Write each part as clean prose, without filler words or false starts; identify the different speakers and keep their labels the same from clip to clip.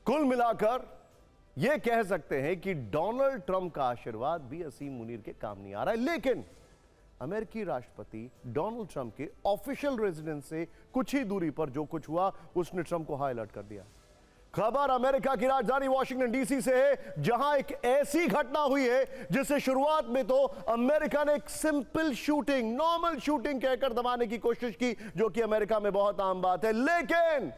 Speaker 1: कुल मिलाकर यह कह सकते हैं कि डोनाल्ड ट्रंप का आशीर्वाद भी असीम मुनीर के काम नहीं आ रहा है। लेकिन अमेरिकी राष्ट्रपति डोनाल्ड ट्रंप के ऑफिशियल रेजिडेंस से कुछ ही दूरी पर जो कुछ हुआ उसने ट्रंप को हाई अलर्ट कर दिया। खबर अमेरिका की राजधानी वॉशिंगटन डीसी से है, जहां एक ऐसी घटना हुई है जिसे शुरुआत में तो अमेरिका ने एक सिंपल शूटिंग, नॉर्मल शूटिंग कहकर दबाने की कोशिश की, जो कि अमेरिका में बहुत आम बात है। लेकिन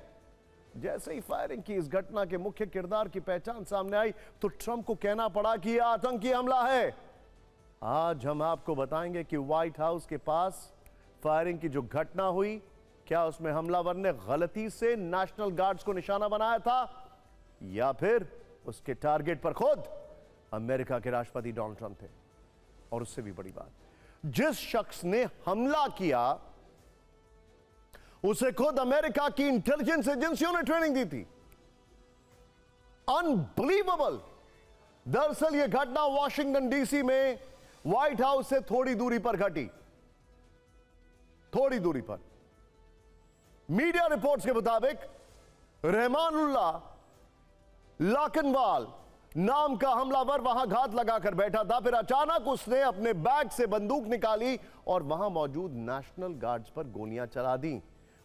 Speaker 1: जैसे ही फायरिंग की इस घटना के मुख्य किरदार की पहचान सामने आई तो ट्रंप को कहना पड़ा कि यह आतंकी हमला है। आज हम आपको बताएंगे कि व्हाइट हाउस के पास फायरिंग की जो घटना हुई, क्या उसमें हमलावर ने गलती से नेशनल गार्ड्स को निशाना बनाया था या फिर उसके टारगेट पर खुद अमेरिका के राष्ट्रपति डोनाल्ड ट्रंप थे। और उससे भी बड़ी बात, जिस शख्स ने हमला किया उसे खुद अमेरिका की इंटेलिजेंस एजेंसियों ने ट्रेनिंग दी थी। अनबिलीवेबल। दरअसल यह घटना वॉशिंगटन डीसी में व्हाइट हाउस से थोड़ी दूरी पर घटी। थोड़ी दूरी पर मीडिया रिपोर्ट्स के मुताबिक रहमानुल्लाह लाकनवाल नाम का हमलावर वहां घात लगाकर बैठा था। फिर अचानक उसने अपने बैग से बंदूक निकाली और वहां मौजूद नेशनल गार्ड्स पर गोलियां चला दी।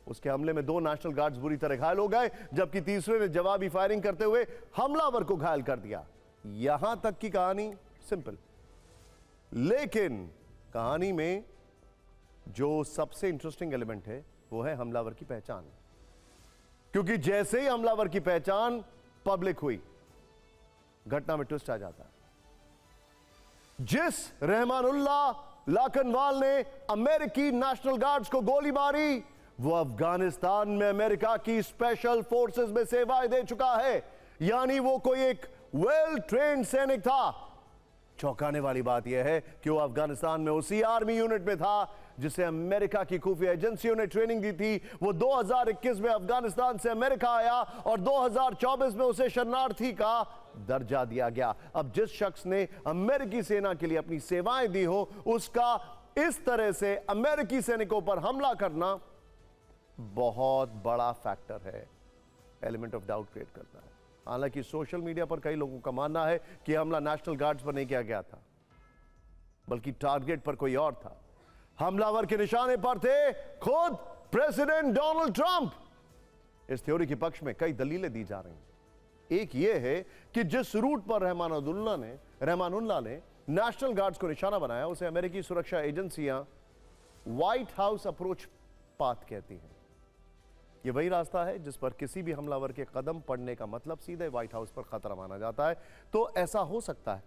Speaker 1: उसके हमले में 2 नेशनल गार्ड्स बुरी तरह घायल हो गए, जबकि तीसरे ने जवाबी फायरिंग करते हुए हमलावर को घायल कर दिया। यहां तक की कहानी सिंपल, लेकिन कहानी में जो सबसे इंटरेस्टिंग एलिमेंट है वो है हमलावर की पहचान। क्योंकि जैसे ही हमलावर की पहचान पब्लिक हुई, घटना में ट्विस्ट आ जाता है। जिस रहमानुल्लाह लाकनवाल ने अमेरिकी नेशनल गार्ड्स को गोली मारी, वो अफगानिस्तान में अमेरिका की स्पेशल फोर्सेस में सेवाएं दे चुका है, यानी वो कोई एक वेल ट्रेन्ड सैनिक था। चौंकाने वाली बात यह है कि वो अफगानिस्तान में उसी आर्मी यूनिट में था जिसे अमेरिका की खुफिया एजेंसियों ने ट्रेनिंग दी थी। वो 2021 में अफगानिस्तान से अमेरिका आया और 2024 में उसे शरणार्थी का दर्जा दिया गया। अब जिस शख्स ने अमेरिकी सेना के लिए अपनी सेवाएं दी हो, उसका इस तरह से अमेरिकी सैनिकों पर हमला करना बहुत बड़ा फैक्टर है, एलिमेंट ऑफ डाउट क्रिएट करता है। हालांकि सोशल मीडिया पर कई लोगों का मानना है कि हमला नेशनल गार्ड्स पर नहीं किया गया था, बल्कि टारगेट पर कोई और था। हमलावर के निशाने पर थे खुद प्रेसिडेंट डोनाल्ड ट्रंप। इस थ्योरी के पक्ष में कई दलीलें दी जा रही हैं। एक यह है कि जिस रूट पर रहमानुल्लाह ने नेशनल गार्ड्स को निशाना बनाया, उसे अमेरिकी सुरक्षा एजेंसियां व्हाइट हाउस अप्रोच पाथ कहती हैं। यह वही रास्ता है जिस पर किसी भी हमलावर के कदम पड़ने का मतलब सीधे व्हाइट हाउस पर खतरा माना जाता है। तो ऐसा हो सकता है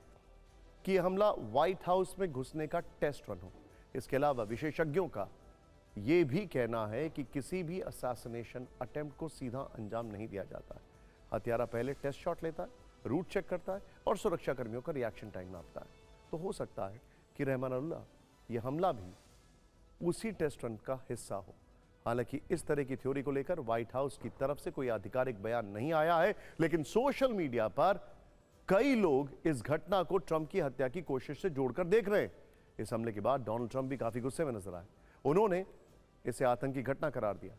Speaker 1: कि यह हमला व्हाइट हाउस में घुसने का टेस्ट रन हो। इसके अलावा विशेषज्ञों का यह भी कहना है कि किसी भी असैसिनेशन अटेम्प्ट को सीधा अंजाम नहीं दिया जाता है। हत्यारा पहले टेस्ट शॉट लेता है, रूट चेक करता है और सुरक्षा कर्मियों का रिएक्शन टाइम नापता है। तो हो सकता है कि रहमानुल्लाह यह हमला भी उसी टेस्ट रन का हिस्सा हो। हालांकि इस तरह की थ्योरी को लेकर व्हाइट हाउस की तरफ से कोई आधिकारिक बयान नहीं आया है, लेकिन सोशल मीडिया पर कई लोग इस घटना को ट्रंप की हत्या की कोशिश से जोड़कर देख रहे हैं। इस हमले के बाद डोनाल्ड ट्रंप भी काफी गुस्से में नजर आए। उन्होंने इसे आतंकी घटना करार दिया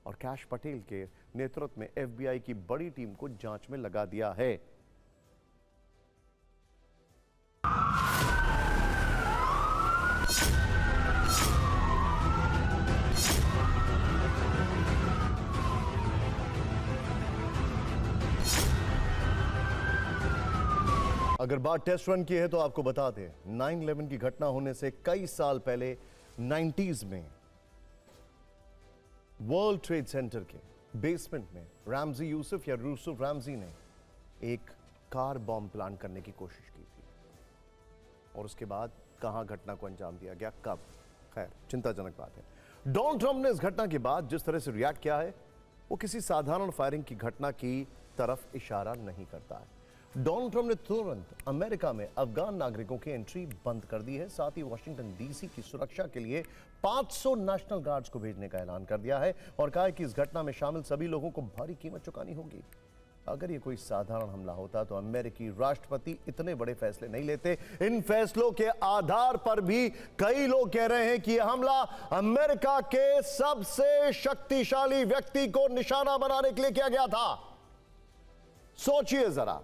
Speaker 1: और कैश पटेल के नेतृत्व में FBI की बड़ी टीम को जांच में लगा दिया है। अगर बात टेस्ट रन की है तो आपको बता दें, 9/11 की घटना होने से कई साल पहले 90s में वर्ल्ड ट्रेड सेंटर के बेसमेंट में रामजी यूसुफ या यूसुफ रामजी ने एक कार बॉम्ब प्लांट करने की कोशिश की थी। और उसके बाद कहां घटना को अंजाम दिया गया, कब, खैर चिंताजनक बात है। डोनाल्ड ट्रंप ने इस घटना के बाद जिस तरह से रिएक्ट किया है, वो किसी साधारण फायरिंग की घटना की तरफ इशारा नहीं करता है। डोनाल्ड ट्रंप ने तुरंत अमेरिका में अफगान नागरिकों की एंट्री बंद कर दी है। साथ ही वॉशिंगटन डीसी की सुरक्षा के लिए 500 नेशनल गार्ड्स को भेजने का ऐलान कर दिया है और कहा है कि इस घटना में शामिल सभी लोगों को भारी कीमत चुकानी होगी। अगर ये कोई साधारण हमला होता तो अमेरिकी राष्ट्रपति इतने बड़े फैसले नहीं लेते। इन फैसलों के आधार पर भी कई लोग कह रहे हैं कि यह हमला अमेरिका के सबसे शक्तिशाली व्यक्ति को निशाना बनाने के लिए किया गया था। सोचिए जरा।